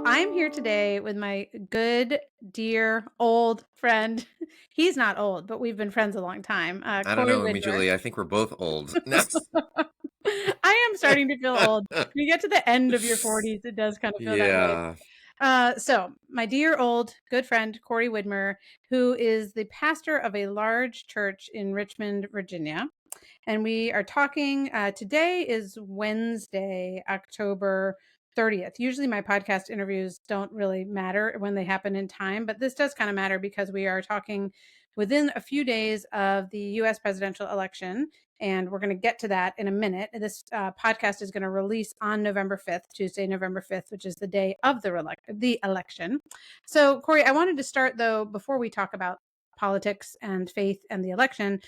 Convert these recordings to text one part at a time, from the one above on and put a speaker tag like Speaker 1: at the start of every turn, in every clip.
Speaker 1: I'm here today with my good, dear, old friend. He's not old, but we've been friends a long time.
Speaker 2: I don't
Speaker 1: Corey
Speaker 2: know, Amy
Speaker 1: Widmer.
Speaker 2: Julia. I think we're both old. No.
Speaker 1: I am starting to feel old. When you get to the end of your 40s, it does kind of feel that way.
Speaker 2: Yeah.
Speaker 1: So, my dear old good friend, Corey Widmer, who is the pastor of a large church in Richmond, Virginia. And we are talking, today is Wednesday, October 30th. Usually my podcast interviews don't really matter when they happen in time, but this does kind of matter because we are talking within a few days of the US presidential election. And we're going to get to that in a minute. This podcast is going to release on November 5th, Tuesday, November 5th, which is the day of the election. So, Corey, I wanted to start, though, before we talk about politics and faith and the election.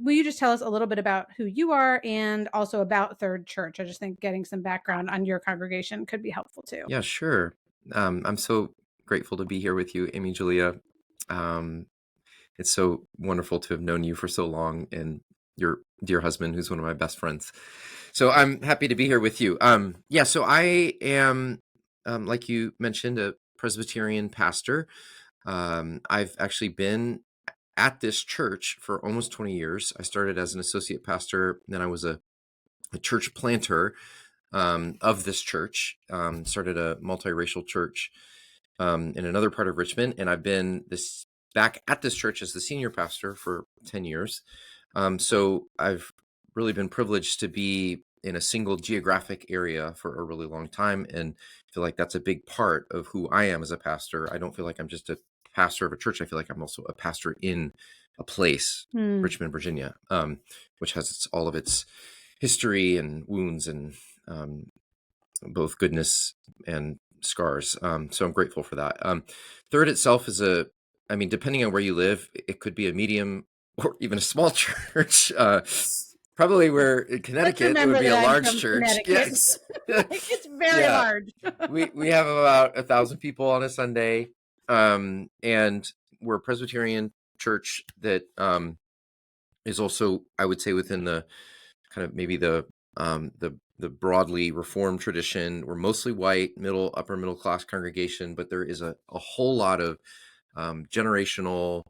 Speaker 1: Will you just tell us a little bit about who you are and also about Third Church? I just think getting some background on your congregation could be helpful too.
Speaker 2: Yeah, sure. I'm so grateful to be here with you, Amy Julia. It's so wonderful to have known you for so long and your dear husband, who's one of my best friends. So I'm happy to be here with you. So I am, like you mentioned, a Presbyterian pastor. I've actually been at this church for almost 20 years. I started as an associate pastor, then I was a church planter of this church, started a multiracial church in another part of Richmond, and I've been back at this church as the senior pastor for 10 years. So I've really been privileged to be in a single geographic area for a really long time, and I feel like that's a big part of who I am as a pastor. I don't feel like I'm just a pastor of a church. I feel like I'm also a pastor in a place, Richmond, Virginia, which has all of its history and wounds and both goodness and scars. So I'm grateful for that. Third itself is depending on where you live, it could be a medium or even a small church. Probably where in Connecticut, it would be a large church. Yes.
Speaker 1: It's very large.
Speaker 2: we have about 1,000 people on a Sunday. And we're a Presbyterian church that is also, I would say, within the kind of maybe the broadly Reformed tradition. We're mostly white, upper middle class congregation, but there is a whole lot of generational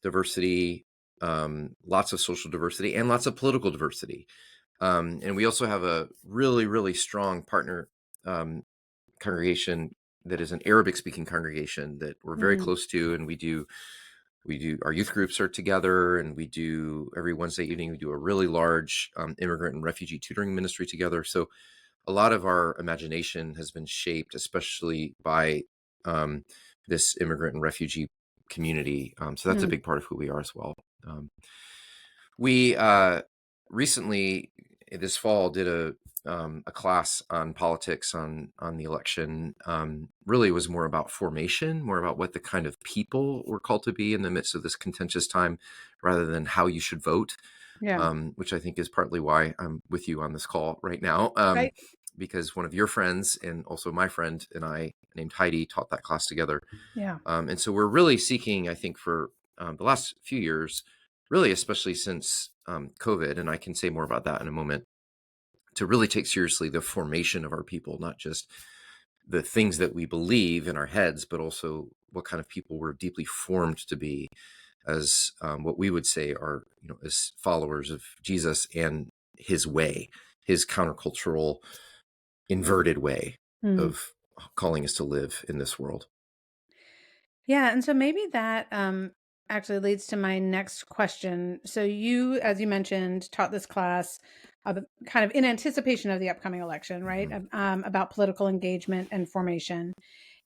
Speaker 2: diversity, lots of social diversity, and lots of political diversity. And we also have a really, really strong partner congregation that is an Arabic speaking congregation that we're very close to, and we do our youth groups are together, and we do every Wednesday evening, we do a really large immigrant and refugee tutoring ministry together. So a lot of our imagination has been shaped, especially by this immigrant and refugee community. So that's a big part of who we are as well. We recently, this fall, did a class on politics on the election. Really was more about formation, more about what the kind of people we're called to be in the midst of this contentious time, rather than how you should vote. Which I think is partly why I'm with you on this call right now.
Speaker 1: Right.
Speaker 2: Because one of your friends and also my friend and I, named Heidi, taught that class together.
Speaker 1: Yeah.
Speaker 2: And so we're really seeking, I think, for the last few years, really, especially since COVID, and I can say more about that in a moment, to really take seriously the formation of our people, not just the things that we believe in our heads, but also what kind of people we're deeply formed to be as what we would say are, as followers of Jesus and his way, his countercultural, inverted way of calling us to live in this world.
Speaker 1: Yeah. And so maybe that actually leads to my next question. So you, as you mentioned, taught this class kind of in anticipation of the upcoming election, right? About political engagement and formation.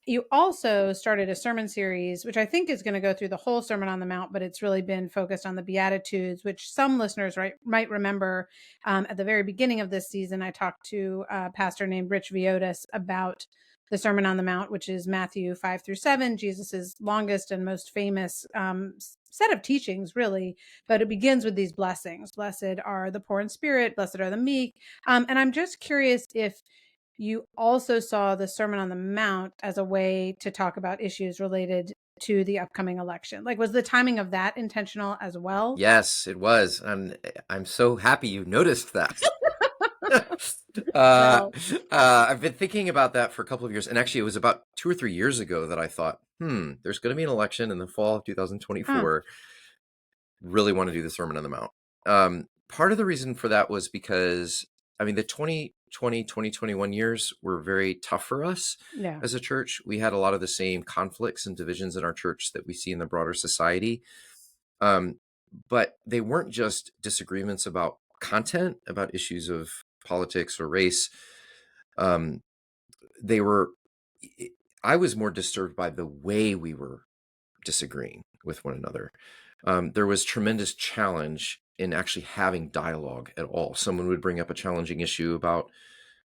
Speaker 1: You also started a sermon series, which I think is going to go through the whole Sermon on the Mount, but it's really been focused on the Beatitudes, which some listeners might remember. At the very beginning of this season, I talked to a pastor named Rich Viotis about the Sermon on the Mount, which is Matthew 5-7, Jesus's longest and most famous set of teachings, really. But it begins with these blessings. Blessed are the poor in spirit, blessed are the meek. And I'm just curious if you also saw the Sermon on the Mount as a way to talk about issues related to the upcoming election. Like, was the timing of that intentional as well?
Speaker 2: Yes, it was. And I'm so happy you noticed that. uh,
Speaker 1: No.
Speaker 2: I've been thinking about that for a couple of years, and actually, it was about 2 or 3 years ago that I thought, there's going to be an election in the fall of
Speaker 1: Huh.
Speaker 2: 2024. Really want to do the Sermon on the Mount. Part of the reason for that was because, I mean, the 2020, 2021 years were very tough for us
Speaker 1: Yeah.
Speaker 2: as a church. We had a lot of the same conflicts and divisions in our church that we see in the broader society. Um, but they weren't just disagreements about content, about issues of politics or race. Um, they were, I was more disturbed by the way we were disagreeing with one another. There was tremendous challenge in actually having dialogue at all. Someone would bring up a challenging issue about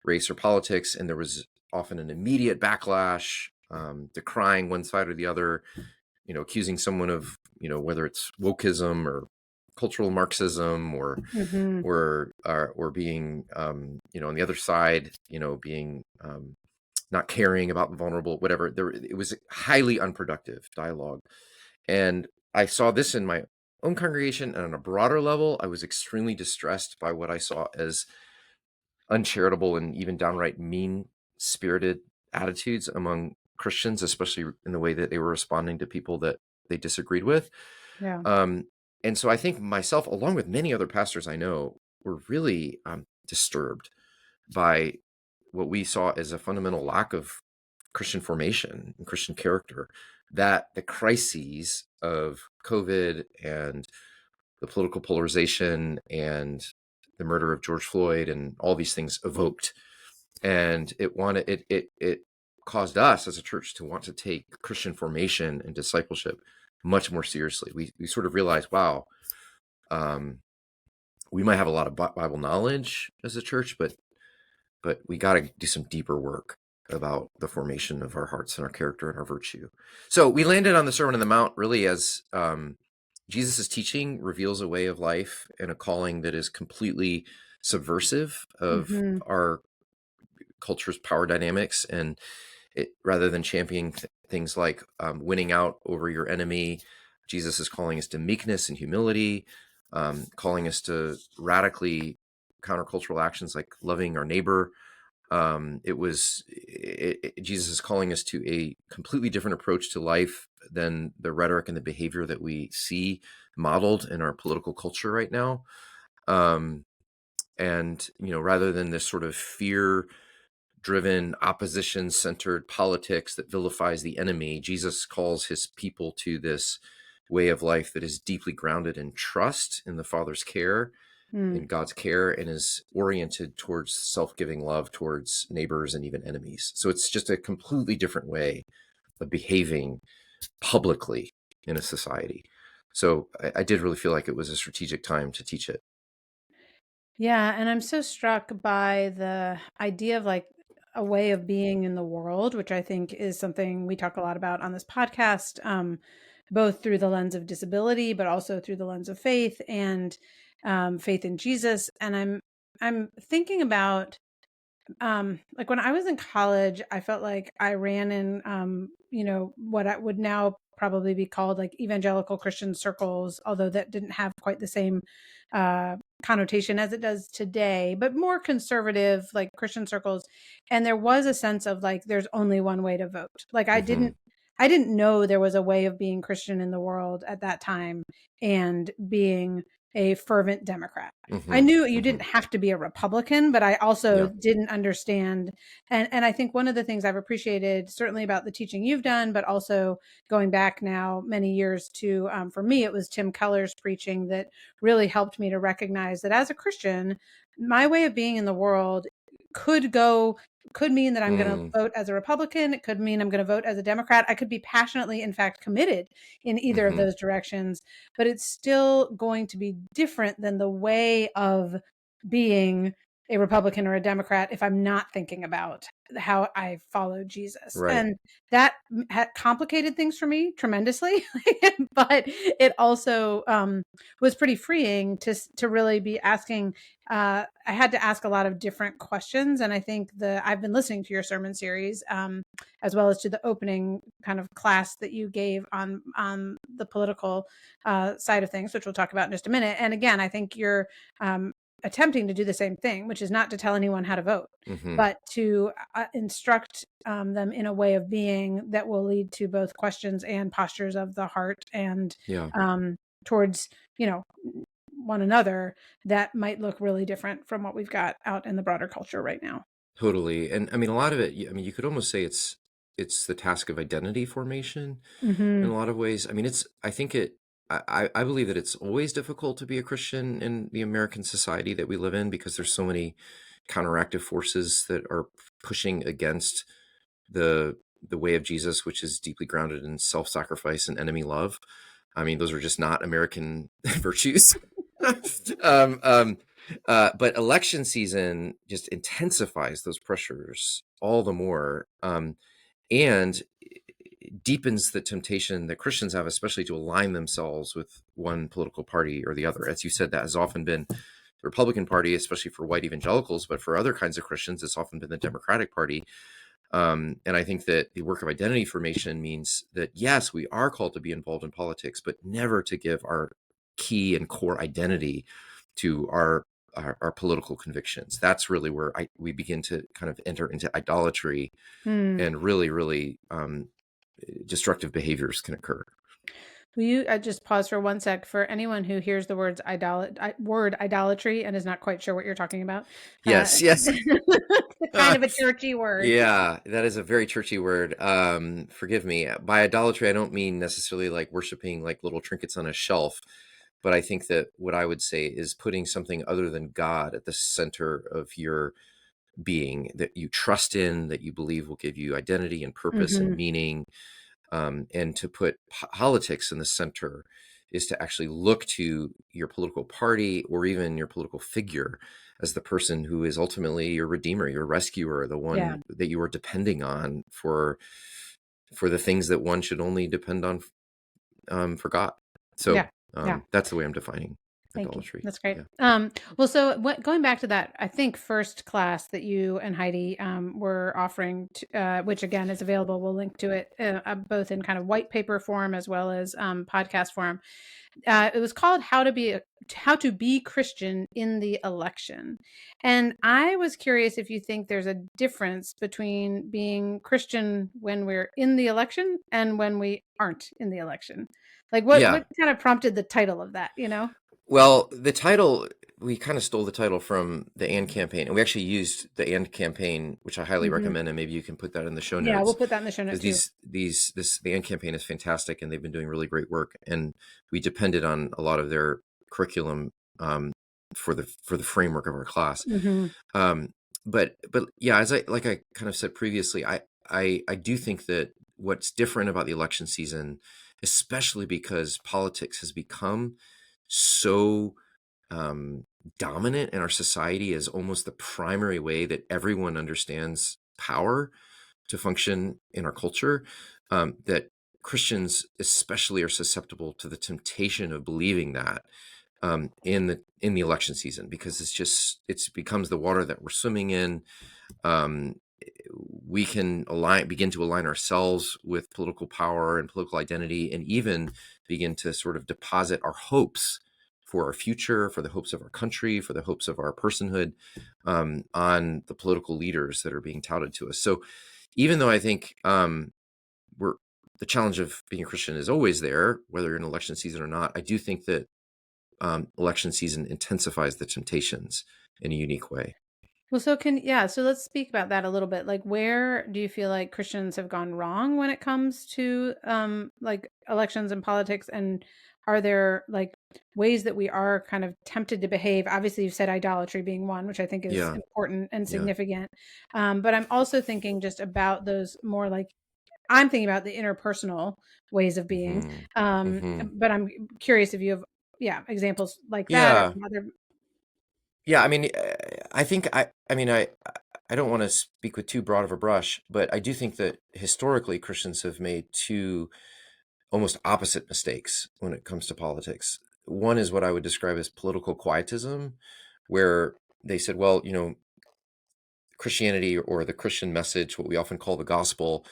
Speaker 2: race or politics, and there was often an immediate backlash, decrying one side or the other, accusing someone of, whether it's wokeism or cultural Marxism
Speaker 1: Hmm.
Speaker 2: or being, on the other side, being not caring about the vulnerable, whatever. It was highly unproductive dialogue. And I saw this in my own congregation, and on a broader level, I was extremely distressed by what I saw as uncharitable and even downright mean-spirited attitudes among Christians, especially in the way that they were responding to people that they disagreed with.
Speaker 1: Yeah.
Speaker 2: Um, and so I think myself, along with many other pastors I know, were really disturbed by what we saw as a fundamental lack of Christian formation and Christian character, that the crises of COVID and the political polarization and the murder of George Floyd and all these things evoked. And it caused us as a church to want to take Christian formation and discipleship much more seriously. We sort of realized, wow, um, we might have a lot of Bible knowledge as a church, but we got to do some deeper work about the formation of our hearts and our character and our virtue. So we landed on the Sermon on the Mount really as Jesus' teaching reveals a way of life and a calling that is completely subversive of
Speaker 1: Hmm.
Speaker 2: our culture's power dynamics. And rather than championing things like winning out over your enemy, Jesus is calling us to meekness and humility, calling us to radically countercultural actions like loving our neighbor. Jesus is calling us to a completely different approach to life than the rhetoric and the behavior that we see modeled in our political culture right now. Um, and, rather than this sort of fear driven, opposition centered politics that vilifies the enemy, Jesus calls his people to this way of life that is deeply grounded in trust in the Father's care, in God's care, and is oriented towards self-giving love towards neighbors and even enemies. So it's just a completely different way of behaving publicly in a society. So I did really feel like it was a strategic time to teach it.
Speaker 1: Yeah, and I'm so struck by the idea of like a way of being in the world, which I think is something we talk a lot about on this podcast, both through the lens of disability, but also through the lens of faith and faith in Jesus. And I'm thinking about like when I was in college, I felt like I ran in what I would now probably be called like evangelical Christian circles, although that didn't have quite the same uh connotation as it does today, but more conservative like Christian circles. And there was a sense of like there's only one way to vote. Like
Speaker 2: Hmm.
Speaker 1: I didn't know there was a way of being Christian in the world at that time and being a fervent Democrat. I
Speaker 2: Hmm.
Speaker 1: knew you
Speaker 2: Hmm.
Speaker 1: didn't have to be a Republican, but I also
Speaker 2: Yeah.
Speaker 1: didn't understand. And I think one of the things I've appreciated, certainly about the teaching you've done, but also going back now many years to, for me, it was Tim Keller's preaching that really helped me to recognize that as a Christian, my way of being in the world could go could mean that I'm going to
Speaker 2: Mm.
Speaker 1: vote as a Republican. It could mean I'm going to vote as a Democrat. I could be passionately, in fact, committed in either of
Speaker 2: Hmm.
Speaker 1: those directions, but it's still going to be different than the way of being a Republican or a Democrat if I'm not thinking about how I follow Jesus.
Speaker 2: Right.
Speaker 1: And that complicated things for me tremendously, but it also was pretty freeing to really be asking. I had to ask a lot of different questions, and I think I've been listening to your sermon series as well as to the opening kind of class that you gave on the political side of things, which we'll talk about in just a minute. And again, I think you're attempting to do the same thing, which is not to tell anyone how to vote,
Speaker 2: Hmm.
Speaker 1: but to instruct them in a way of being that will lead to both questions and postures of the heart and
Speaker 2: Yeah,
Speaker 1: towards, one another that might look really different from what we've got out in the broader culture right now.
Speaker 2: totally. And I mean, a lot of it, I mean, you could almost say it's the task of identity formation in
Speaker 1: Hmm.
Speaker 2: a lot of ways. I mean, I think I believe that it's always difficult to be a Christian in the American society that we live in because there's so many counteractive forces that are pushing against the the way of Jesus, which is deeply grounded in self-sacrifice and enemy love. I mean, those are just not American virtues. um, um, but election season just intensifies those pressures all the more, and deepens the temptation that Christians have, especially to align themselves with one political party or the other. As you said, that has often been the Republican Party, especially for white evangelicals, but for other kinds of Christians, it's often been the Democratic Party. And I think that the work of identity formation means that, yes, we are called to be involved in politics, but never to give our key and core identity to our political convictions. That's really where we begin to kind of enter into idolatry,
Speaker 1: Hmm.
Speaker 2: and really, really destructive behaviors can occur.
Speaker 1: Will you just pause for one sec for anyone who hears the word idolatry and is not quite sure what you're talking about? Uh,
Speaker 2: Yes, yes.
Speaker 1: kind of a churchy word.
Speaker 2: Yeah, that is a very churchy word. Forgive me. By idolatry, I don't mean necessarily like worshiping like little trinkets on a shelf, but I think that what I would say is putting something other than God at the center of your being that you trust in, that you believe will give you identity and purpose and
Speaker 1: Hmm.
Speaker 2: meaning. And to put politics in the center is to actually look to your political party or even your political figure as the person who is ultimately your redeemer, your rescuer, the
Speaker 1: Yeah.
Speaker 2: one that you are depending on for the things that one should only depend on for God.
Speaker 1: Yeah.
Speaker 2: So
Speaker 1: Yeah.
Speaker 2: that's the way I'm defining
Speaker 1: Thank you.
Speaker 2: idolatry.
Speaker 1: That's great.
Speaker 2: Yeah.
Speaker 1: Well, so going back to that, I think first class that you and Heidi were offering, which again is available. We'll link to it both in kind of white paper form as well as podcast form. It was called How to Be Christian in the Election. And I was curious if you think there's a difference between being Christian when we're in the election and when we aren't in the election. Like
Speaker 2: Yeah.
Speaker 1: what kind of prompted the title of that, you know?
Speaker 2: Well, the title, we kind of stole the title from the AND campaign, and we actually used the AND campaign, which I highly
Speaker 1: Hmm.
Speaker 2: recommend, and maybe you can put that in the show
Speaker 1: Yeah, we'll
Speaker 2: notes
Speaker 1: put that in the show note
Speaker 2: because
Speaker 1: too.
Speaker 2: the AND campaign is fantastic, and they've been doing really great work, and we depended on a lot of their curriculum for the framework of our class.
Speaker 1: Hmm.
Speaker 2: Um, but yeah, as I kind of said previously, I do think that what's different about the election season, especially because politics has become so um, dominant in our society as almost the primary way that everyone understands power to function in our culture, that Christians especially are susceptible to the temptation of believing that in the election season because it's becomes the water that we're swimming in. um, we can begin to align ourselves with political power and political identity, and even begin to sort of deposit our hopes for our future, for the hopes of our country, for the hopes of our personhood, on the political leaders that are being touted to us. So, even though I think we're the challenge of being a Christian is always there, whether you're in election season or not, I do think that election season intensifies the temptations in a unique way.
Speaker 1: Well, so let's speak about that a little bit. Like, where do you feel like Christians have gone wrong when it comes to like elections and politics? And are there like ways that we are kind of tempted to behave? Obviously, you've said idolatry being one, which I think is
Speaker 2: Yeah,
Speaker 1: important and
Speaker 2: yeah.
Speaker 1: significant. But I'm also thinking just about those more like I'm thinking about the interpersonal ways of being.
Speaker 2: Hmm. Hmm.
Speaker 1: But I'm curious if you have, yeah, examples like that or
Speaker 2: Yeah,
Speaker 1: some other.
Speaker 2: yeah. I mean, I think I mean, I don't want to speak with too broad of a brush, but I do think that historically Christians have made two almost opposite mistakes when it comes to politics. One is what I would describe as political quietism, where they said, well, Christianity or the Christian message, what we often call the gospel,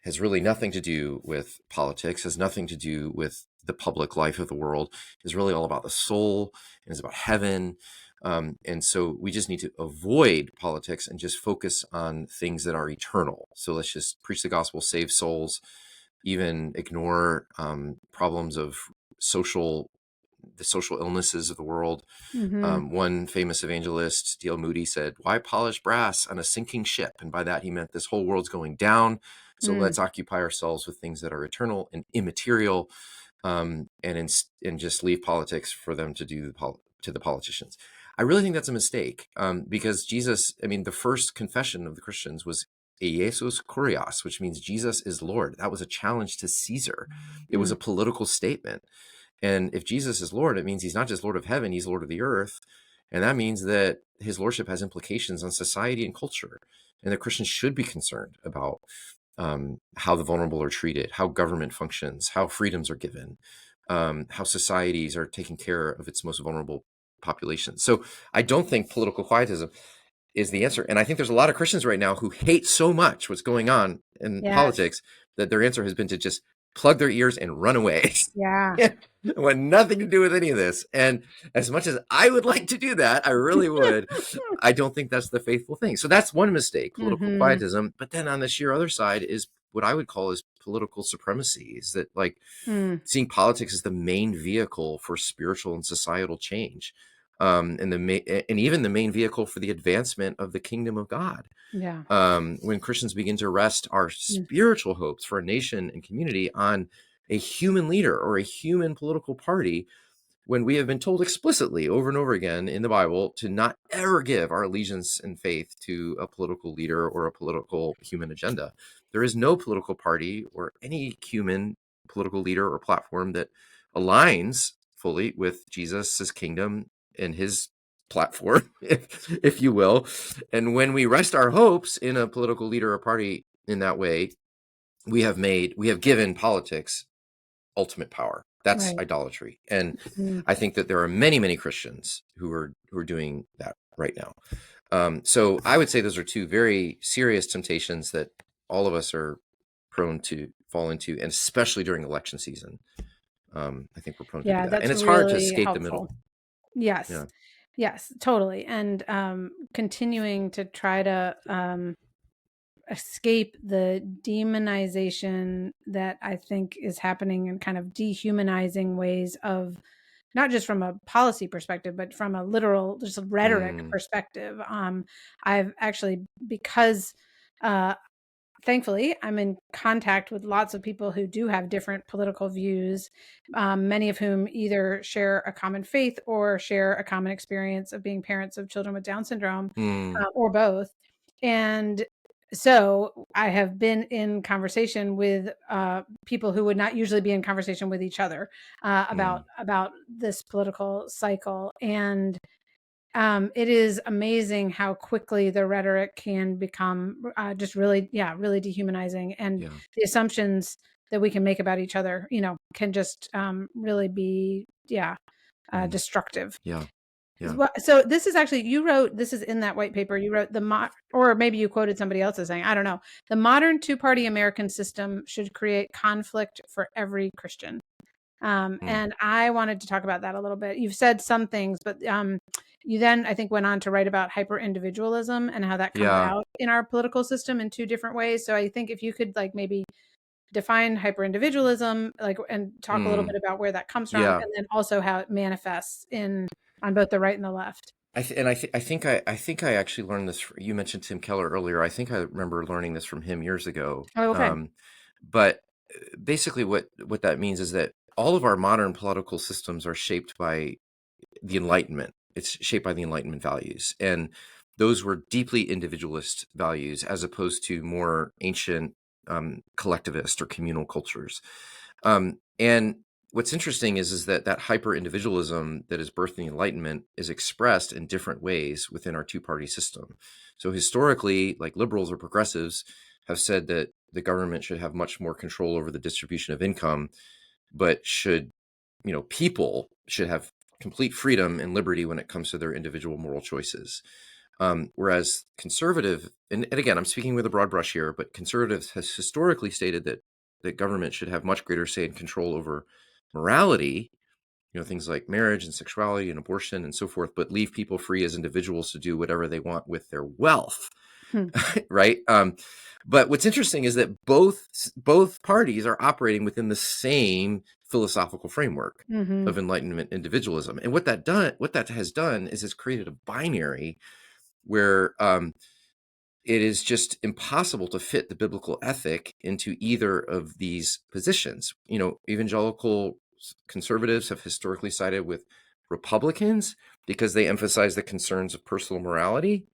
Speaker 2: has really nothing to do with politics, has nothing to do with the public life of the world, is really all about the soul and is about heaven. And so we just need to avoid politics and just focus on things that are eternal. So let's just preach the gospel, save souls, even ignore problems of the social illnesses of the world.
Speaker 1: Mm-hmm.
Speaker 2: One famous evangelist, D.L. Moody, said, "Why polish brass on a sinking ship?" And by that, he meant this whole world's going down. So
Speaker 1: Mm.
Speaker 2: let's occupy ourselves with things that are eternal and immaterial, and just leave politics for them to do to the politicians. I really think that's a mistake, because Jesus, I mean, the first confession of the Christians was Jesus Kurios, which means Jesus is Lord. That was a challenge to Caesar. It was
Speaker 1: Mm.
Speaker 2: a political statement. And if Jesus is Lord, it means he's not just Lord of heaven, he's Lord of the earth. And that means that his lordship has implications on society and culture. And that Christians should be concerned about how the vulnerable are treated, how government functions, how freedoms are given, how societies are taking care of its most vulnerable populations. So I don't think political quietism is the answer. And I think there's a lot of Christians right now who hate so much what's going on in
Speaker 1: Yes.
Speaker 2: politics that their answer has been to just plug their ears and run away.
Speaker 1: Yeah.
Speaker 2: Want nothing to do with any of this. And as much as I would like to do that, I really would, I don't think that's the faithful thing. So that's one mistake, political
Speaker 1: Mm-hmm.
Speaker 2: quietism. But then on the sheer other side is what I would call is political supremacy, is that like
Speaker 1: Mm.
Speaker 2: seeing politics as the main vehicle for spiritual and societal change, and even the main vehicle for the advancement of the kingdom of God.
Speaker 1: Yeah.
Speaker 2: When Christians begin to rest our
Speaker 1: Mm.
Speaker 2: spiritual hopes for a nation and community on a human leader or a human political party, when we have been told explicitly over and over again in the Bible to not ever give our allegiance and faith to a political leader or a political human agenda. There is no political party or any human political leader or platform that aligns fully with Jesus's kingdom and his platform, if you will. And when we rest our hopes in a political leader or party in that way, we have given politics ultimate power. That's
Speaker 1: Right.
Speaker 2: idolatry. And
Speaker 1: Mm.
Speaker 2: I think that there are many, many Christians who are doing that right now. So I would say those are two very serious temptations that all of us are prone to fall into, and especially during election season. I think we're prone to do
Speaker 1: Yeah,
Speaker 2: that. And
Speaker 1: that's
Speaker 2: it's hard to
Speaker 1: really
Speaker 2: escape the
Speaker 1: helpful.
Speaker 2: middle.
Speaker 1: Yes.
Speaker 2: Yeah.
Speaker 1: Yes, totally. And continuing to try to escape the demonization that I think is happening in kind of dehumanizing ways of not just from a policy perspective, but from a literal, just a rhetoric
Speaker 2: Mm,
Speaker 1: perspective. I've actually, because uh, thankfully, I'm in contact with lots of people who do have different political views, many of whom either share a common faith or share a common experience of being parents of children with Down syndrome,
Speaker 2: mm,
Speaker 1: or both. And so I have been in conversation with people who would not usually be in conversation with each other
Speaker 2: mm,
Speaker 1: about this political cycle. And it is amazing how quickly the rhetoric can become just really, yeah, really dehumanizing, and
Speaker 2: yeah.
Speaker 1: the assumptions that we can make about each other, can just really be, yeah,
Speaker 2: Mm,
Speaker 1: destructive.
Speaker 2: yeah. Yeah.
Speaker 1: So this is actually, you wrote, this is in that white paper. You wrote or maybe you quoted somebody else as saying, I don't know, the modern two-party American system should create conflict for every Christian.
Speaker 2: Mm,
Speaker 1: And I wanted to talk about that a little bit. You've said some things, but you then, I think, went on to write about hyperindividualism and how that comes
Speaker 2: yeah.
Speaker 1: out in our political system in two different ways. So I think if you could like maybe define hyperindividualism, like, and talk a little
Speaker 2: Mm,
Speaker 1: bit about where that comes from,
Speaker 2: yeah.
Speaker 1: and then also how it manifests in on both the right and the left.
Speaker 2: I think I actually learned this. You mentioned Tim Keller earlier. I think I remember learning this from him years ago.
Speaker 1: Oh, okay.
Speaker 2: But basically, what that means is that all of our modern political systems are shaped by the Enlightenment. It's shaped by the Enlightenment values, and those were deeply individualist values, as opposed to more ancient collectivist or communal cultures. And what's interesting is that that hyper individualism that is birthed in the Enlightenment is expressed in different ways within our two-party system. So historically, like liberals or progressives have said that the government should have much more control over the distribution of income, but people should have complete freedom and liberty when it comes to their individual moral choices. Whereas conservative, and again, I'm speaking with a broad brush here, but conservatives has historically stated that government should have much greater say and control over morality, things like marriage and sexuality and abortion and so forth, but leave people free as individuals to do whatever they want with their wealth.
Speaker 1: Hmm.
Speaker 2: Right. But what's interesting is that both parties are operating within the same philosophical framework
Speaker 1: Mm-hmm.
Speaker 2: of Enlightenment individualism. And what that has done is it's created a binary where it is just impossible to fit the biblical ethic into either of these positions. Evangelical conservatives have historically sided with Republicans because they emphasize the concerns of personal morality,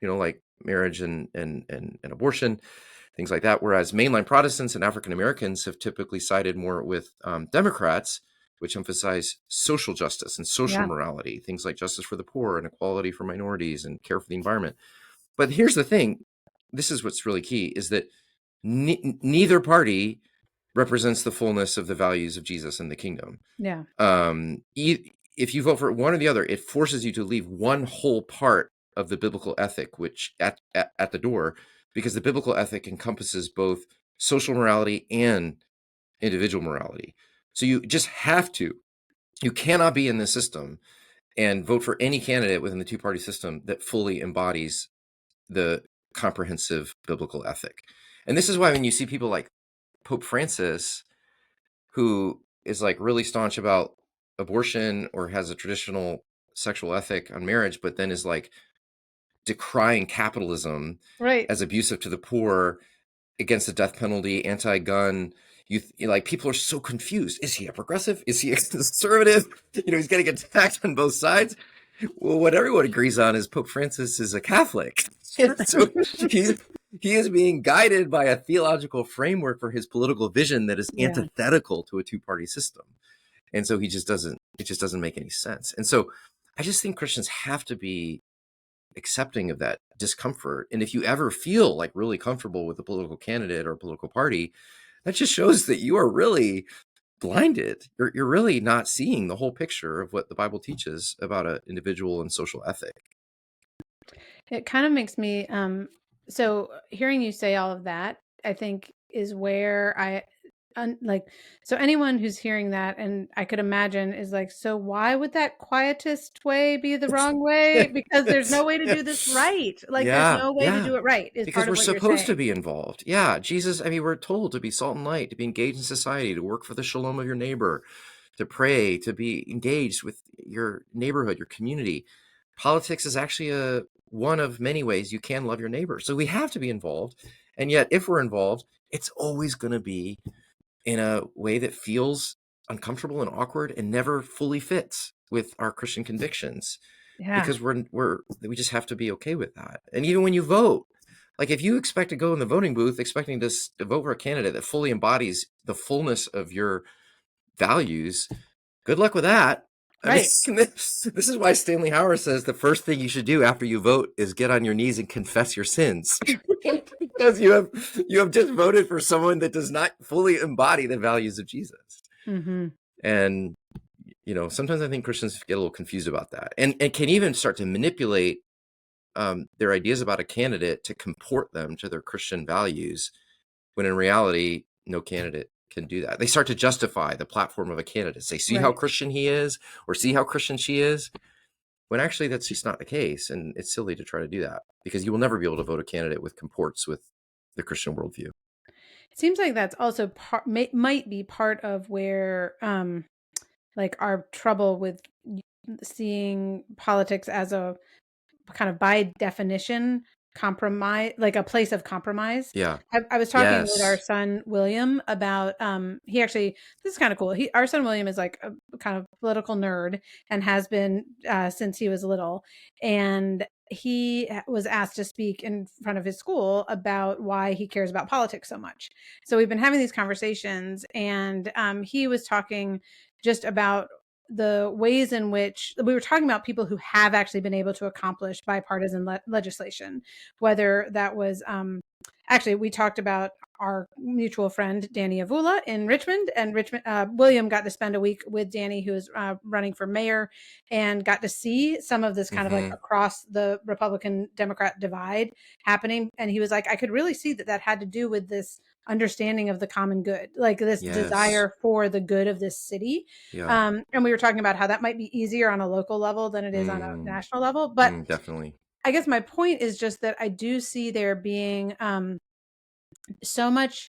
Speaker 2: like marriage and abortion, things like that. Whereas mainline Protestants and African Americans have typically sided more with Democrats, which emphasize social justice and social
Speaker 1: Yeah.
Speaker 2: morality, things like justice for the poor and equality for minorities and care for the environment. But here's the thing. This is what's really key, is that neither party represents the fullness of the values of Jesus and the kingdom.
Speaker 1: Yeah.
Speaker 2: If you vote for one or the other, it forces you to leave one whole part of the biblical ethic, which at the door, because the biblical ethic encompasses both social morality and individual morality. So you just have to, you cannot be in this system and vote for any candidate within the two-party system that fully embodies the comprehensive biblical ethic. And this is why when you see people like Pope Francis, who is like really staunch about abortion or has a traditional sexual ethic on marriage, but then is like decrying capitalism
Speaker 1: Right.
Speaker 2: as abusive to the poor, against the death penalty, anti-gun. Like, people are so confused. Is he a progressive? Is he a conservative? He's getting attacked on both sides. Well, what everyone agrees on is Pope Francis is a Catholic. So he is being guided by a theological framework for his political vision that is
Speaker 1: Yeah.
Speaker 2: antithetical to a two-party system. And so it just doesn't make any sense. And so I just think Christians have to be accepting of that discomfort. And if you ever feel like really comfortable with a political candidate or a political party, that just shows that you are really blinded. You're really not seeing the whole picture of what the Bible teaches about an individual and social ethic.
Speaker 1: It kind of makes me so hearing you say all of that, I think is where so anyone who's hearing that, and I could imagine, is like, so why would that quietist way be the wrong way? Because there's no way to do this right. Like, there's
Speaker 2: Yeah,
Speaker 1: no way to
Speaker 2: yeah.
Speaker 1: do it right, is
Speaker 2: Because
Speaker 1: part of
Speaker 2: we're
Speaker 1: what you're
Speaker 2: supposed to
Speaker 1: saying.
Speaker 2: be involved. Yeah, Jesus, we're told to be salt and light, to be engaged in society, to work for the shalom of your neighbor, to pray, to be engaged with your neighborhood, your community. Politics is actually one of many ways you can love your neighbor. So we have to be involved. And yet, if we're involved, it's always going to be in a way that feels uncomfortable and awkward and never fully fits with our Christian convictions,
Speaker 1: Yeah.
Speaker 2: because we just have to be okay with that. And even when you vote, like, if you expect to go in the voting booth expecting to vote for a candidate that fully embodies the fullness of your values, good luck with that. I mean,
Speaker 1: Right.
Speaker 2: this is why Stanley Hauer says the first thing you should do after you vote is get on your knees and confess your sins. Because you have just voted for someone that does not fully embody the values of Jesus.
Speaker 1: Mm-hmm.
Speaker 2: And sometimes I think Christians get a little confused about that, and can even start to manipulate their ideas about a candidate to comport them to their Christian values, when in reality, no candidate can do that. They start to justify the platform of a candidate, say, see how
Speaker 1: Right.
Speaker 2: Christian he is, or see how Christian she is, when actually that's just not the case. And it's silly to try to do that, because you will never be able to vote a candidate with comports with the Christian worldview.
Speaker 1: It seems like that's also might be part of where like our trouble with seeing politics as a kind of by definition compromise, like a place of compromise.
Speaker 2: Yeah.
Speaker 1: I was talking with our
Speaker 2: Yes.
Speaker 1: son William about he actually, this is kind of cool. Our son William is like a kind of political nerd and has been since he was little, and he was asked to speak in front of his school about why he cares about politics so much. So we've been having these conversations, and he was talking just about the ways in which we were talking about people who have actually been able to accomplish bipartisan legislation, whether that was actually, we talked about our mutual friend Danny Avula in Richmond, and William got to spend a week with Danny, who is running for mayor, and got to see some of this kind of like
Speaker 2: Mm-hmm.
Speaker 1: across the Republican Democrat divide happening. And he was like, I could really see that had to do with this understanding of the common good, like this
Speaker 2: Yes.
Speaker 1: desire for the good of this city.
Speaker 2: Yeah.
Speaker 1: And we were talking about how that might be easier on a local level than it is on a
Speaker 2: Mm,
Speaker 1: national level. But
Speaker 2: definitely.
Speaker 1: I guess my point is just that I do see there being so much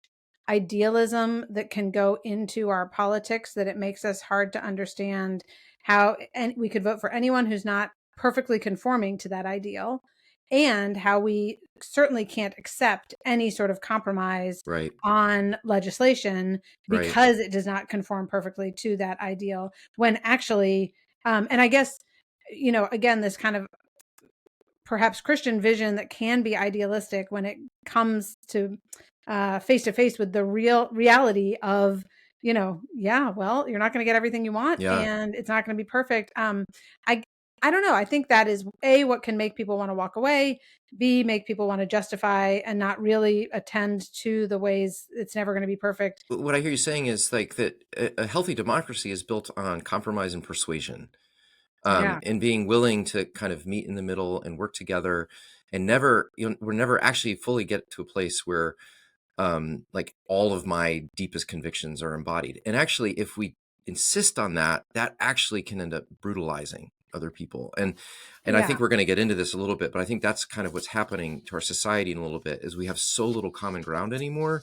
Speaker 1: idealism that can go into our politics that it makes us hard to understand how, and we could vote for anyone who's not perfectly conforming to that ideal, and how we certainly can't accept any sort of compromise
Speaker 2: Right.
Speaker 1: on legislation
Speaker 2: Right.
Speaker 1: because it does not conform perfectly to that ideal, when actually and I guess, again, this kind of perhaps Christian vision that can be idealistic when it comes to face with the reality of, yeah, well, you're not going to get everything you want,
Speaker 2: Yeah.
Speaker 1: and it's not going to be perfect. I I don't know. I think that is A, what can make people want to walk away, B, make people want to justify and not really attend to the ways it's never going to be perfect.
Speaker 2: What I hear you saying is like that a healthy democracy is built on compromise and persuasion,
Speaker 1: Yeah.
Speaker 2: and being willing to kind of meet in the middle and work together, and never, we're never actually fully get to a place where like all of my deepest convictions are embodied. And actually, if we insist on that, that actually can end up brutalizing other people. And I
Speaker 1: Yeah.
Speaker 2: think we're going to get into this a little bit, but I think that's kind of what's happening to our society in a little bit is we have so little common ground anymore,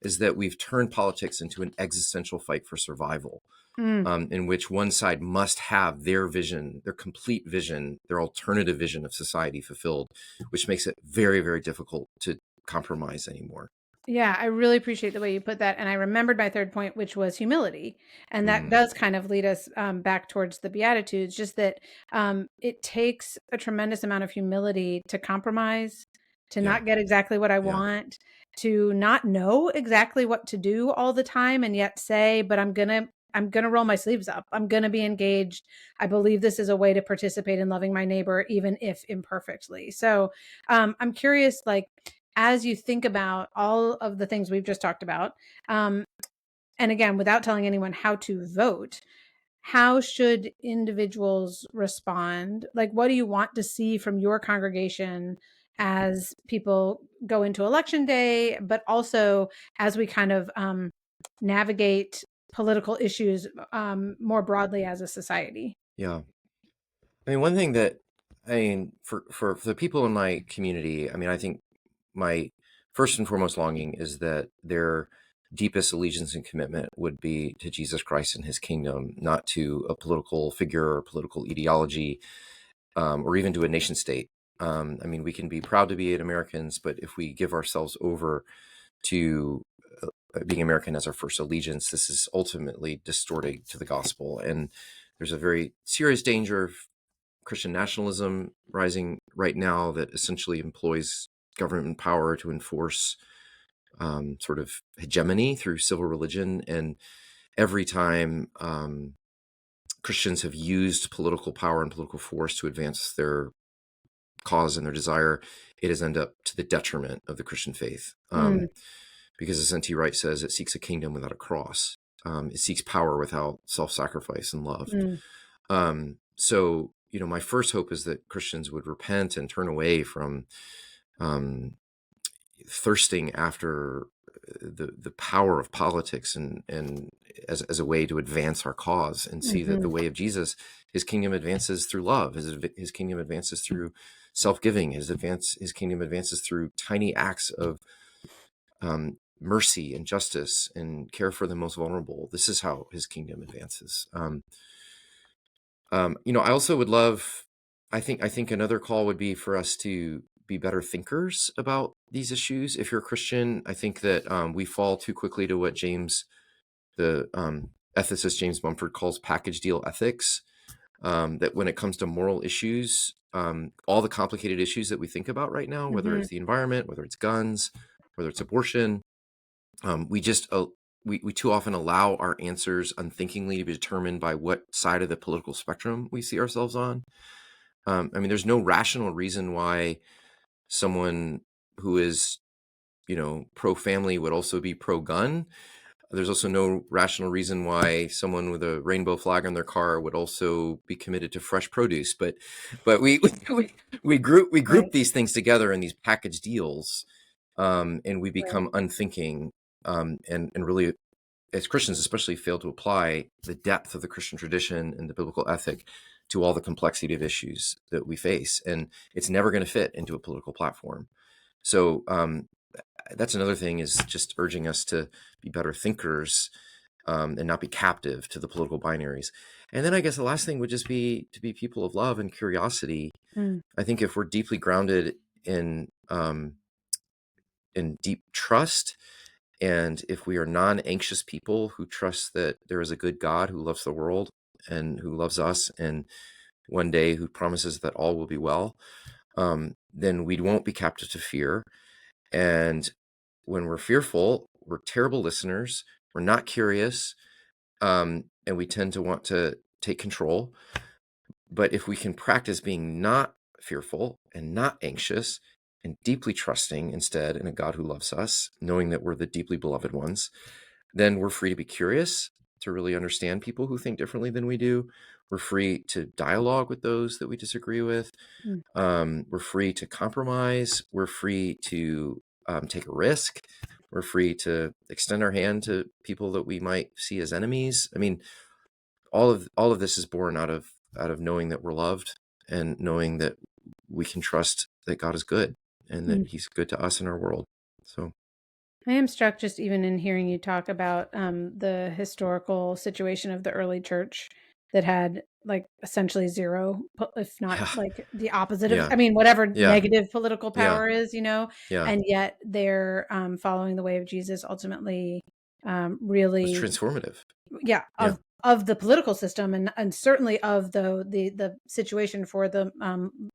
Speaker 2: is that we've turned politics into an existential fight for survival,
Speaker 1: Mm.
Speaker 2: in which one side must have their vision, their complete vision, their alternative vision of society fulfilled, which makes it very, very difficult to compromise anymore.
Speaker 1: Yeah, I really appreciate the way you put that. And I remembered my third point, which was humility. And that
Speaker 2: Mm,
Speaker 1: does kind of lead us back towards the Beatitudes, just that it takes a tremendous amount of humility to compromise, to
Speaker 2: yeah,
Speaker 1: not get exactly what I
Speaker 2: yeah.
Speaker 1: want, to not know exactly what to do all the time, and yet say, but I'm gonna roll my sleeves up. I'm gonna be engaged. I believe this is a way to participate in loving my neighbor, even if imperfectly. So I'm curious, like, as you think about all of the things we've just talked about, um, and again, without telling anyone how to vote, how should individuals respond? Like, what do you want to see from your congregation as people go into election day, but also as we kind of navigate political issues more broadly as a society?
Speaker 2: Yeah. I mean, one thing that, I mean, for the people in my community, I mean, I think my first and foremost longing is that their deepest allegiance and commitment would be to Jesus Christ and his kingdom, not to a political figure or political ideology, or even to a nation state. I mean, we can be proud to be Americans, but if we give ourselves over to being American as our first allegiance, this is ultimately distorting to the gospel. And there's a very serious danger of Christian nationalism rising right now that essentially employs government power to enforce sort of hegemony through civil religion. And every time Christians have used political power and political force to advance their cause and their desire, it has ended up to the detriment of the Christian faith.
Speaker 1: Mm,
Speaker 2: Because as N.T. Wright says, it seeks a kingdom without a cross. It seeks power without self-sacrifice and love.
Speaker 1: mm,
Speaker 2: So, my first hope is that Christians would repent and turn away from um, thirsting after the power of politics and as a way to advance our cause, and see that the
Speaker 1: mhm,
Speaker 2: way of Jesus, his kingdom advances through love. His kingdom advances through self-giving. His kingdom advances through tiny acts of mercy and justice and care for the most vulnerable. This is how his kingdom advances. I also would love. I think another call would be for us to be better thinkers about these issues. If you're a Christian, I think that we fall too quickly to what the ethicist James Mumford calls package deal ethics. That when it comes to moral issues, all the complicated issues that we think about right now, whether
Speaker 1: mhm.
Speaker 2: it's the environment, whether it's guns, whether it's abortion, we just we too often allow our answers unthinkingly to be determined by what side of the political spectrum we see ourselves on. I mean, there's no rational reason why someone who is pro-family would also be pro-gun. There's also no rational reason why someone with a rainbow flag on their car would also be committed to fresh produce. But we group
Speaker 1: Right.
Speaker 2: these things together in these package deals, and we
Speaker 1: Right.
Speaker 2: become unthinking, and really, as Christians especially, fail to apply the depth of the Christian tradition and the biblical ethic to all the complexity of issues that we face. And it's never going to fit into a political platform. So that's another thing, is just urging us to be better thinkers, and not be captive to the political binaries. And then I guess the last thing would just be to be people of love and curiosity.
Speaker 1: Mm.
Speaker 2: I think if we're deeply grounded in deep trust, and if we are non-anxious people who trust that there is a good God who loves the world and who loves us, and one day who promises that all will be well, then we won't be captive to fear. And when we're fearful, we're terrible listeners. We're not curious, and we tend to want to take control. But if we can practice being not fearful and not anxious and deeply trusting instead in a God who loves us, knowing that we're the deeply beloved ones, then we're free to be curious, to really understand people who think differently than we do. We're free to dialogue with those that we disagree with.
Speaker 1: Mm.
Speaker 2: We're free to compromise. We're free to take a risk. We're free to extend our hand to people that we might see as enemies. I mean, all of this is born out of knowing that we're loved, and knowing that we can trust that God is good, and that
Speaker 1: Mm.
Speaker 2: He's good to us in our world. So
Speaker 1: I am struck just even in hearing you talk about the historical situation of the early church that had like essentially zero, if not
Speaker 2: yeah,
Speaker 1: like the opposite of,
Speaker 2: yeah,
Speaker 1: I mean, whatever
Speaker 2: yeah,
Speaker 1: negative political
Speaker 2: yeah,
Speaker 1: power is,
Speaker 2: yeah.
Speaker 1: and yet they're following the way of Jesus ultimately
Speaker 2: It was
Speaker 1: really,
Speaker 2: transformative.
Speaker 1: yeah,
Speaker 2: Yeah,
Speaker 1: of the political system and certainly of the situation for the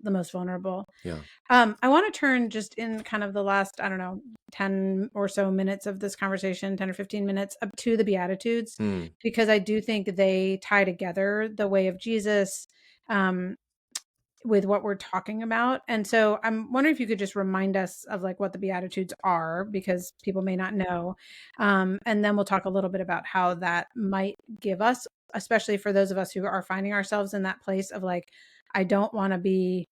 Speaker 1: most vulnerable.
Speaker 2: yeah.
Speaker 1: I want to turn just in kind of the last, I don't know, 10 or so minutes of this conversation, 10 or 15 minutes, up to the Beatitudes,
Speaker 2: Mm.
Speaker 1: because I do think they tie together the way of Jesus um, with what we're talking about. And so I'm wondering if you could just remind us of like what the Beatitudes are, because people may not know. And then we'll talk a little bit about how that might give us, especially for those of us who are finding ourselves in that place of like, I don't want to be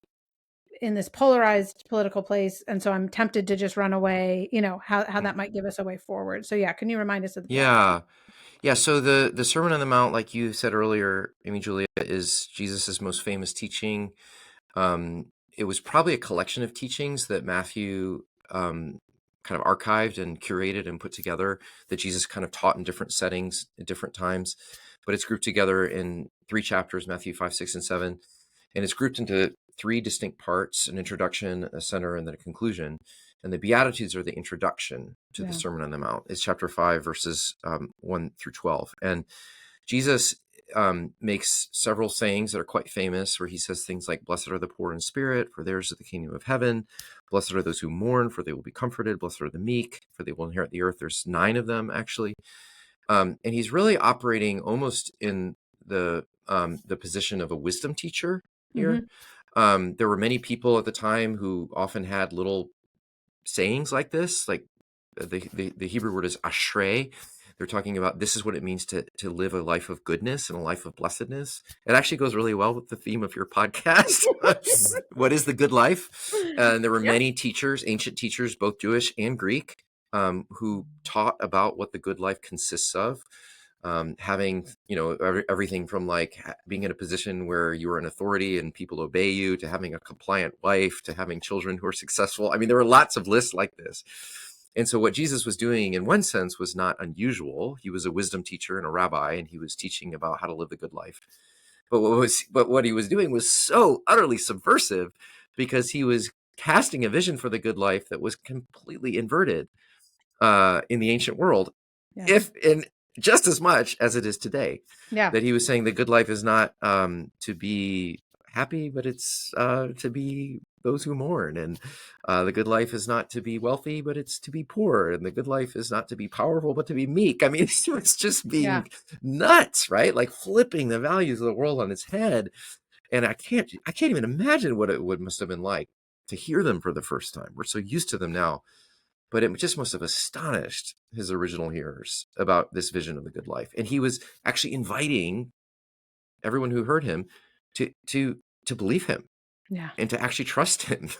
Speaker 1: in this polarized political place, and so I'm tempted to just run away, how
Speaker 2: Mm.
Speaker 1: that might give us a way forward. So yeah, can you remind us of the Beatitudes?
Speaker 2: Yeah. Yeah. So the Sermon on the Mount, like you said earlier, Amy Julia, is Jesus's most famous teaching. It was probably a collection of teachings that Matthew kind of archived and curated and put together, that Jesus kind of taught in different settings at different times. But it's grouped together in 3 chapters: Matthew 5, 6, and 7. And it's grouped into 3 distinct parts: an introduction, a center, and then a conclusion. And the Beatitudes are the introduction to the
Speaker 1: Yeah.
Speaker 2: Sermon on the Mount. It's chapter 5, verses 1 through 12. And Jesus makes several sayings that are quite famous, where he says things like, "Blessed are the poor in spirit, for theirs is the kingdom of heaven. Blessed are those who mourn, for they will be comforted. Blessed are the meek, for they will inherit the earth." There's 9 of them, actually. And he's really operating almost in the position of a wisdom teacher here.
Speaker 1: Hmm.
Speaker 2: There were many people at the time who often had little sayings like this, like the Hebrew word is ashrei. They're talking about, this is what it means to live a life of goodness and a life of blessedness. It actually goes really well with the theme of your podcast. What is the good life? And there were
Speaker 1: Yep.
Speaker 2: many teachers, ancient teachers, both Jewish and Greek, who taught about what the good life consists of. Having, everything from like being in a position where you are an authority and people obey you, to having a compliant wife, to having children who are successful. I mean, there are lots of lists like this. And so what Jesus was doing, in one sense, was not unusual. He was a wisdom teacher and a rabbi, and he was teaching about how to live the good life. But what he was doing was so utterly subversive, because he was casting a vision for the good life that was completely inverted in the ancient world,
Speaker 1: Yeah.
Speaker 2: if in just as much as it is today.
Speaker 1: Yeah.
Speaker 2: That he was saying the good life is not to be happy, but it's to be those who mourn. And the good life is not to be wealthy, but it's to be poor. And the good life is not to be powerful, but to be meek. I mean, it's just
Speaker 1: Yeah.
Speaker 2: being nuts, right? Like flipping the values of the world on its head. And I can't even imagine what it must have been like to hear them for the first time. We're so used to them now. but it just must have astonished his original hearers about this vision of the good life. And he was actually inviting everyone who heard him to believe him
Speaker 1: Yeah.
Speaker 2: and to actually trust him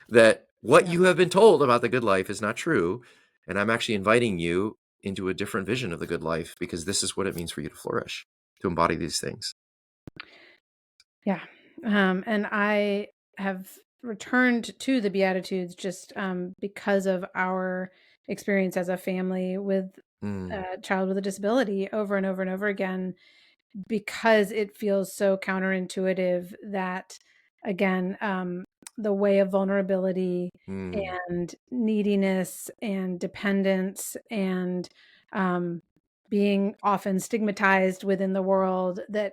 Speaker 2: that what
Speaker 1: Yeah.
Speaker 2: you have been told about the good life is not true. And I'm actually inviting you into a different vision of the good life, because this is what it means for you to flourish, to embody these things.
Speaker 1: Yeah. And I have returned to the Beatitudes just because of our experience as a family with
Speaker 2: Mm,
Speaker 1: a child with a disability over and over and over again, because it feels so counterintuitive that, again, the way of vulnerability
Speaker 2: mm,
Speaker 1: and neediness and dependence and um, being often stigmatized within the world that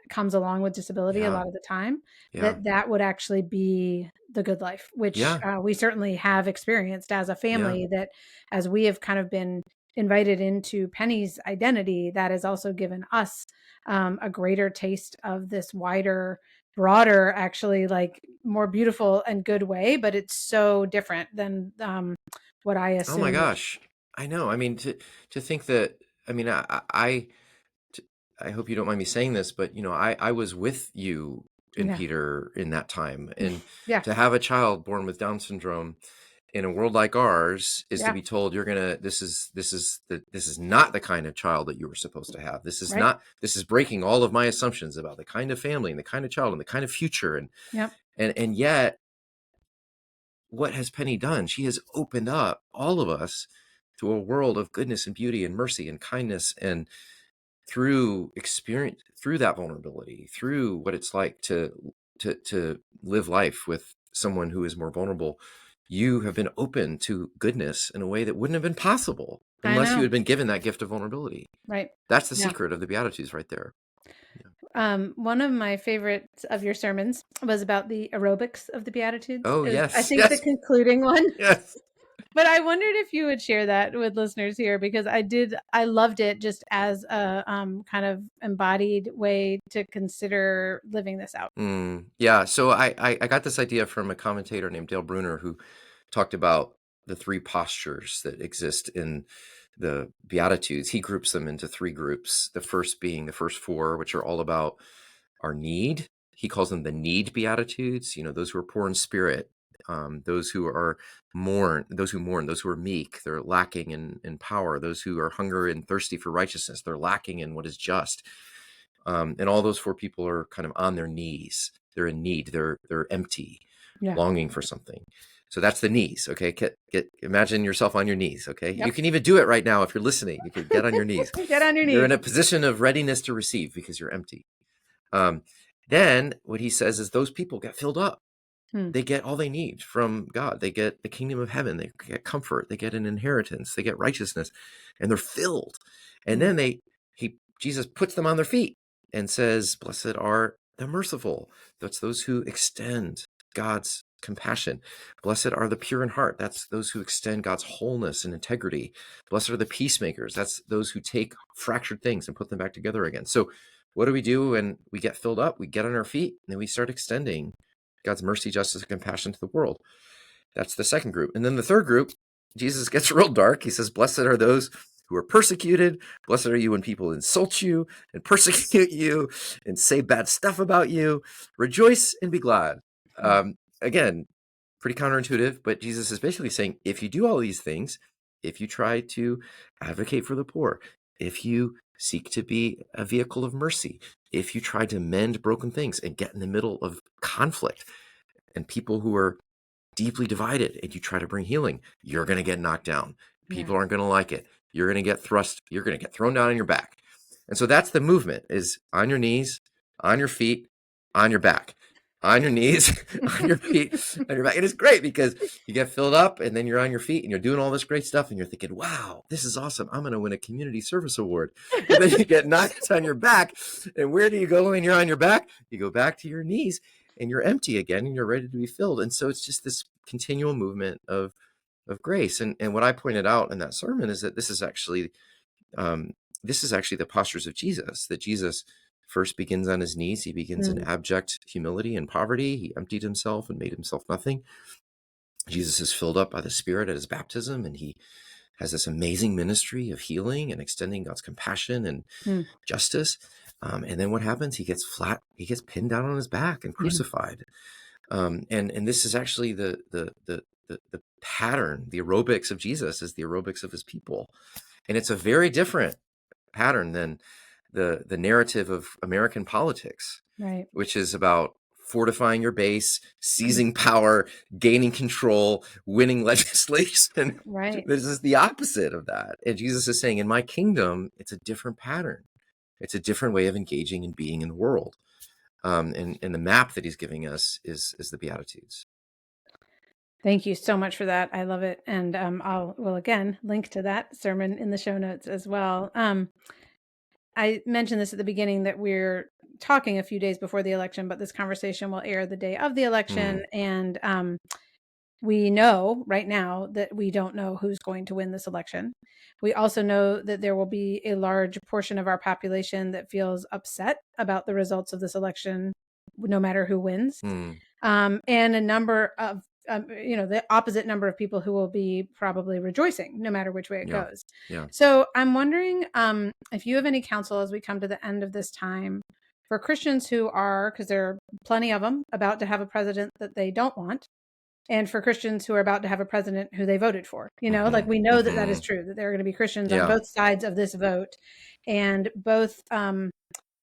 Speaker 1: comes along with disability a
Speaker 2: yeah,
Speaker 1: lot of the time,
Speaker 2: yeah,
Speaker 1: that would actually be the good life, which
Speaker 2: yeah,
Speaker 1: we certainly have experienced as a
Speaker 2: yeah.
Speaker 1: family, that as we have kind of been invited into Penny's identity, that has also given us a greater taste of this wider, broader, actually, like, more beautiful and good way. But it's so different than what I
Speaker 2: Oh my
Speaker 1: assumed.
Speaker 2: gosh. I know. I mean, to think that, I mean, t- I hope you don't mind me saying this, but I was with you and
Speaker 1: Yeah.
Speaker 2: Peter in that time. And
Speaker 1: Yeah.
Speaker 2: to have a child born with Down syndrome in a world like ours is to
Speaker 1: Yeah.
Speaker 2: be told this is not the kind of child that you were supposed to have.
Speaker 1: Right.
Speaker 2: This is breaking all of my assumptions about the kind of family and the kind of child and the kind of future. And
Speaker 1: Yep.
Speaker 2: and yet, what has Penny done? She has opened up all of us to a world of goodness and beauty and mercy and kindness, and through experience, through that vulnerability, through what it's like to live life with someone who is more vulnerable, you have been open to goodness in a way that wouldn't have been possible
Speaker 1: I
Speaker 2: unless you
Speaker 1: know.
Speaker 2: had been given that gift of vulnerability.
Speaker 1: Right.
Speaker 2: That's the
Speaker 1: Yeah.
Speaker 2: secret of the Beatitudes right there. Yeah.
Speaker 1: One of my favorites of your sermons was about the aerobics of the Beatitudes.
Speaker 2: Oh
Speaker 1: It was, I
Speaker 2: yes,
Speaker 1: think, the
Speaker 2: yes,
Speaker 1: concluding one.
Speaker 2: yes.
Speaker 1: But I wondered if you would share that with listeners here, because I loved it just as a kind of embodied way to consider living this out.
Speaker 2: Yeah. So I got this idea from a commentator named Dale Bruner, who talked about the three postures that exist in the Beatitudes. He groups them into three groups. The first being the first four, which are all about our need. He calls them the need Beatitudes. Those who are poor in spirit, those who are those who mourn, those who are meek, they're lacking in power. Those who are hungry and thirsty for righteousness, they're lacking in what is just. And all those four people are kind of on their knees. They're in need. They're empty,
Speaker 1: Yeah.
Speaker 2: longing for something. So that's the knees. Okay, imagine yourself on your knees. Okay, you
Speaker 1: Yep.
Speaker 2: can even do it right now if you're listening. You could get on your knees.
Speaker 1: Get on your
Speaker 2: You're
Speaker 1: knees.
Speaker 2: in a position of readiness to receive because you're empty. Um, then what he says is those people get filled up.
Speaker 1: Hmm.
Speaker 2: They get all they need from God. They get the kingdom of heaven. They get comfort. They get an inheritance. They get righteousness, and they're filled. And
Speaker 1: Hmm.
Speaker 2: then Jesus puts them on their feet and says, "Blessed are the merciful." That's those who extend God's compassion. Blessed are the pure in heart. That's those who extend God's wholeness and integrity. Blessed are the peacemakers. That's those who take fractured things and put them back together again. So what do we do when we get filled up? We get on our feet and then we start extending God's mercy, justice, and compassion to the world. That's the second group. And then the third group, Jesus gets real dark. He says, "Blessed are those who are persecuted. Blessed are you when people insult you and persecute you and say bad stuff about you. Rejoice and be glad."
Speaker 1: Hmm.
Speaker 2: Again, pretty counterintuitive, but Jesus is basically saying, if you do all these things, if you try to advocate for the poor, if you seek to be a vehicle of mercy, if you try to mend broken things and get in the middle of conflict and people who are deeply divided and you try to bring healing, you're going to get knocked down.
Speaker 1: Yeah.
Speaker 2: People aren't going to like it. You're going to get you're going to get thrown down on your back. And so that's the movement, is on your knees, on your feet, on your back. On your knees, on your feet, on your back. And it's great because you get filled up and then you're on your feet and you're doing all this great stuff and you're thinking, wow, this is awesome. I'm going to win a community service award. And then you get knocked on your back. And where do you go when you're on your back? You go back to your knees and you're empty again and you're ready to be filled. And so it's just this continual movement of grace. And what I pointed out in that sermon is that um, this is actually the postures of Jesus, that Jesus first begins on his knees. He begins in
Speaker 1: Hmm.
Speaker 2: abject humility and poverty. He emptied himself and made himself nothing. Jesus is filled up by the Spirit at his baptism, and he has this amazing ministry of healing and extending God's compassion and
Speaker 1: Mm.
Speaker 2: justice. And then what happens? He gets pinned down on his back and
Speaker 1: Yeah.
Speaker 2: crucified. And this is actually the pattern. The aerobics of Jesus is the aerobics of his people, and it's a very different pattern than the narrative of American politics,
Speaker 1: Right.
Speaker 2: which is about fortifying your base,
Speaker 1: Mm.
Speaker 2: seizing power, gaining control, winning legislation.
Speaker 1: Right.
Speaker 2: This is the opposite of that. And Jesus is saying, in my kingdom, it's a different pattern. It's a different way of engaging and being in the world. And the map that he's giving us is the Beatitudes.
Speaker 1: Thank you so much for that. I love it. And will again link to that sermon in the show notes as well. I mentioned this at the beginning that we're talking a few days before the election, but this conversation will air the day of the election.
Speaker 2: Mm,
Speaker 1: And we know right now that we don't know who's going to win this election. We also know that there will be a large portion of our population that feels upset about the results of this election, no matter who wins.
Speaker 2: mm,
Speaker 1: And a number of the opposite number of people who will be probably rejoicing no matter which way it
Speaker 2: yeah,
Speaker 1: goes.
Speaker 2: yeah.
Speaker 1: So I'm wondering if you have any counsel as we come to the end of this time for Christians who are, because there are plenty of them, about to have a president that they don't want, and for Christians who are about to have a president who they voted for. Like
Speaker 2: Hmm.
Speaker 1: we know that that is
Speaker 2: Hmm.
Speaker 1: true, that there are going to be Christians on
Speaker 2: Yeah,
Speaker 1: both sides of this vote, and both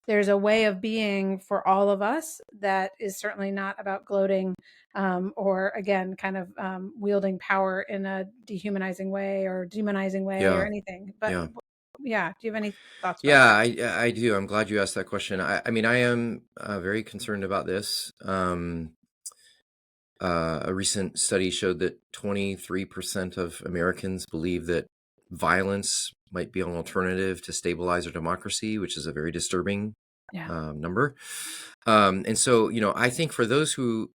Speaker 1: there's a way of being for all of us that is certainly not about gloating or again kind of wielding power in a dehumanizing way or demonizing way or
Speaker 2: yeah,
Speaker 1: anything. But
Speaker 2: yeah.
Speaker 1: yeah, do you have any thoughts about
Speaker 2: Yeah,
Speaker 1: that?
Speaker 2: I do. I'm glad you asked that question. I mean, I am very concerned about this. A recent study showed that 23% of Americans believe that violence might be an alternative to stabilize our democracy, which is a very disturbing
Speaker 1: Yeah.
Speaker 2: number. And so, I think for those who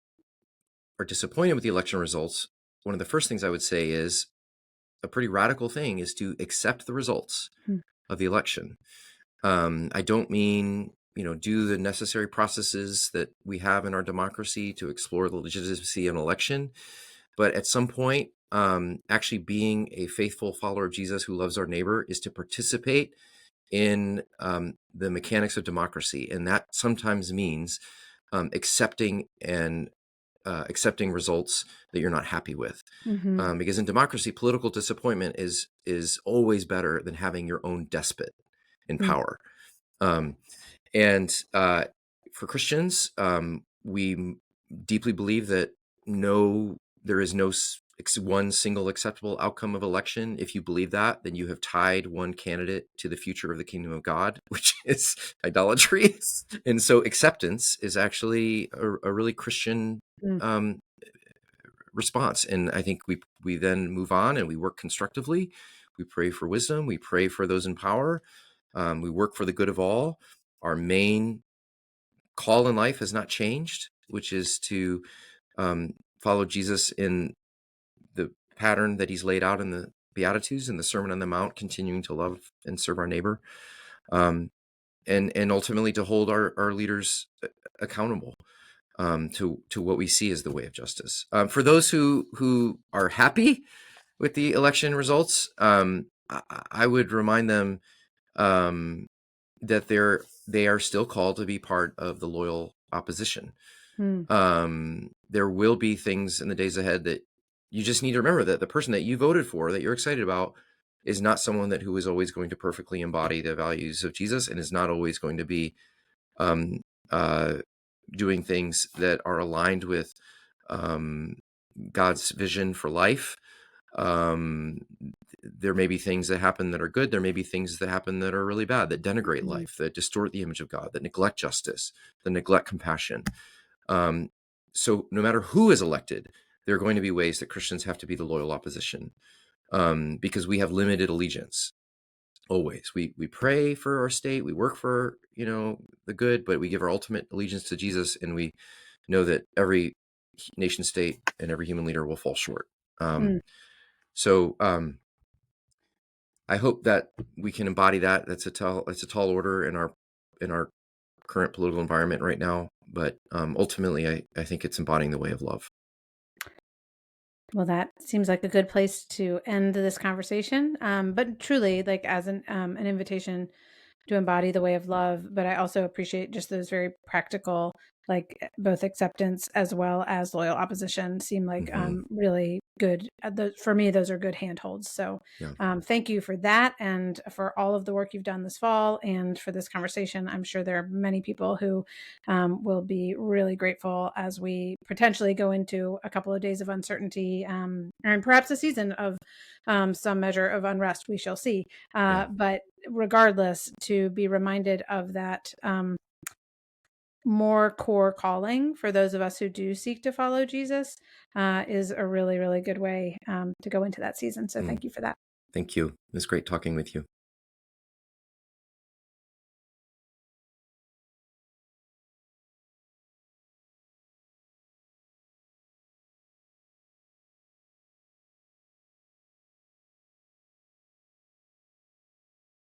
Speaker 2: are disappointed with the election results, one of the first things I would say is a pretty radical thing is to accept the results
Speaker 1: Hmm.
Speaker 2: of the election. I don't mean, do the necessary processes that we have in our democracy to explore the legitimacy of an election. But at some point, actually being a faithful follower of Jesus who loves our neighbor is to participate in the mechanics of democracy. And that sometimes means accepting results that you're not happy with.
Speaker 1: Mm-hmm.
Speaker 2: Because in democracy, political disappointment is always better than having your own despot in
Speaker 1: Hmm.
Speaker 2: power. Um, and for Christians, we deeply believe that there is no one single acceptable outcome of election. If you believe that, then you have tied one candidate to the future of the kingdom of God, which is idolatry. And so acceptance is actually a really Christian
Speaker 1: Hmm.
Speaker 2: um, response. And I think we then move on and we work constructively. We pray for wisdom. We pray for those in power. We work for the good of all. Our main call in life has not changed, which is to follow Jesus in the pattern that he's laid out in the Beatitudes and the Sermon on the Mount, continuing to love and serve our neighbor, and ultimately to hold our leaders accountable to what we see as the way of justice. For those who are happy with the election results, I would remind them um, that they are still called to be part of the loyal opposition.
Speaker 1: Hmm.
Speaker 2: There will be things in the days ahead that you just need to remember that the person that you voted for, that you're excited about, is not someone who is always going to perfectly embody the values of Jesus, and is not always going to be um, uh, doing things that are aligned with um, God's vision for life. Um, there may be things that happen that are good. There may be things that happen that are really bad, that denigrate
Speaker 1: Hmm.
Speaker 2: life, that distort the image of God, that neglect justice, that neglect compassion. Um, so no matter who is elected, there are going to be ways that Christians have to be the loyal opposition, because we have limited allegiance. Always, we pray for our state, we work for the good, but we give our ultimate allegiance to Jesus, and we know that every nation state and every human leader will fall short. Um,
Speaker 1: Hmm.
Speaker 2: so I hope that we can embody that. It's a tall order in our current political environment right now, but ultimately, I think it's embodying the way of love.
Speaker 1: Well, that seems like a good place to end this conversation. But truly, like as an invitation to embody the way of love. But I also appreciate just those very practical, like both acceptance as well as loyal opposition seem like
Speaker 2: Hmm.
Speaker 1: really good. For me, those are good handholds. So
Speaker 2: Yeah.
Speaker 1: thank you for that and for all of the work you've done this fall and for this conversation. I'm sure there are many people who will be really grateful as we potentially go into a couple of days of uncertainty and perhaps a season of some measure of unrest. We shall see.
Speaker 2: Yeah.
Speaker 1: But regardless, to be reminded of that more core calling for those of us who do seek to follow Jesus is a really, really good way to go into that season. So
Speaker 2: Mm.
Speaker 1: thank you for that.
Speaker 2: Thank you. It was great talking with you.